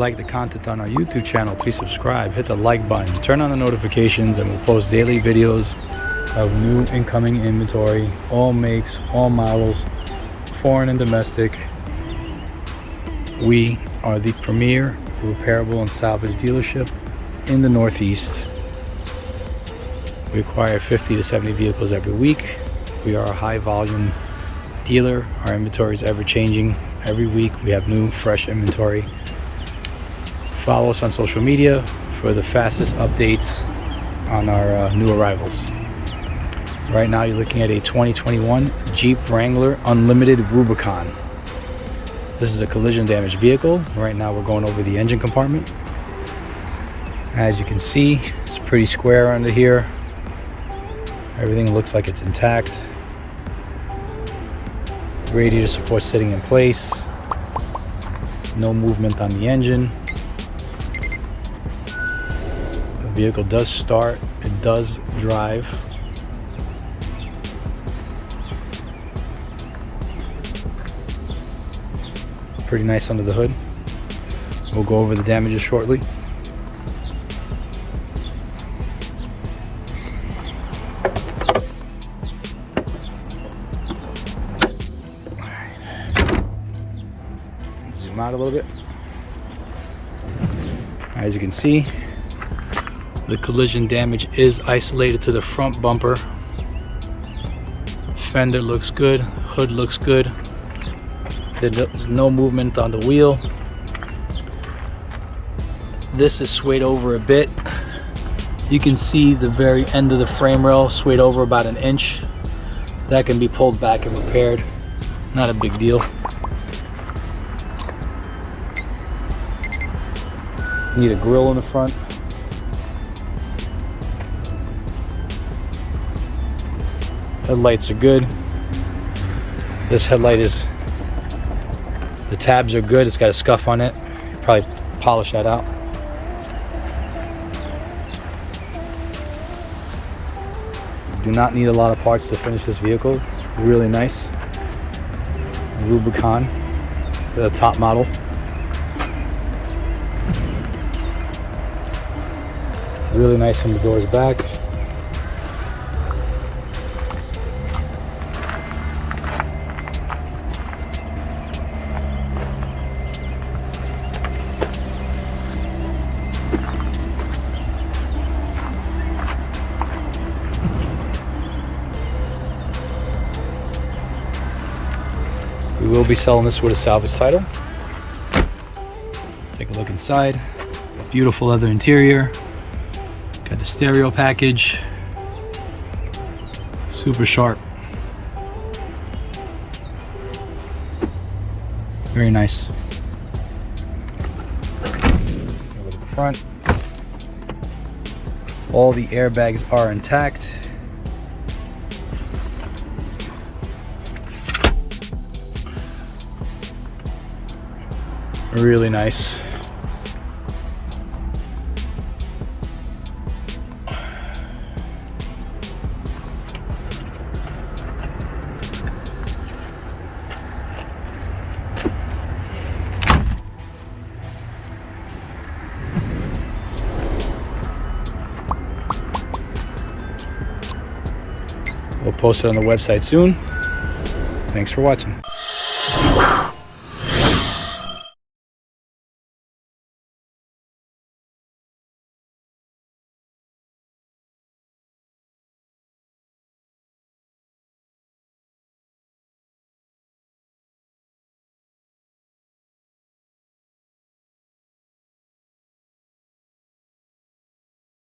like the content on our YouTube channel, please subscribe, hit the like button, turn on the notifications, and we'll post daily videos of new incoming inventory, all makes, all models, foreign and domestic. We are the premier repairable and salvage dealership in the Northeast. We acquire 50 to 70 vehicles every week. We are a high volume dealer. Our inventory is ever changing. Every week we have new, fresh inventory. Follow us on social media for the fastest updates on our new arrivals. Right now you're looking at a 2021 Jeep Wrangler Unlimited Rubicon. This is a collision damaged vehicle. Right now we're going over the engine compartment. As you can see, it's pretty square under here. Everything looks like it's intact. Radiator support sitting in place. No movement on the engine. The vehicle does start. It does drive. Pretty nice under the hood. We'll go over the damages shortly. Zoom out a little bit. As you can see, the collision damage is isolated to the front bumper. Fender looks good, hood looks good. There's no movement on the wheel. This is swayed over a bit. You can see the very end of the frame rail swayed over about an inch. That can be pulled back and repaired. Not a big deal. Need a grill in the front. Headlights are good. This headlight is, the tabs are good. It's got a scuff on it. Probably polish that out. Do not need a lot of parts to finish this vehicle. It's really nice. Rubicon, the top model. Really nice from the doors back. We will be selling this with a salvage title. Let's take a look inside. Beautiful leather interior. Got the stereo package. Super sharp. Very nice. Take a look at the front. All the airbags are intact. Really nice. We'll post it on the website soon. Thanks for watching.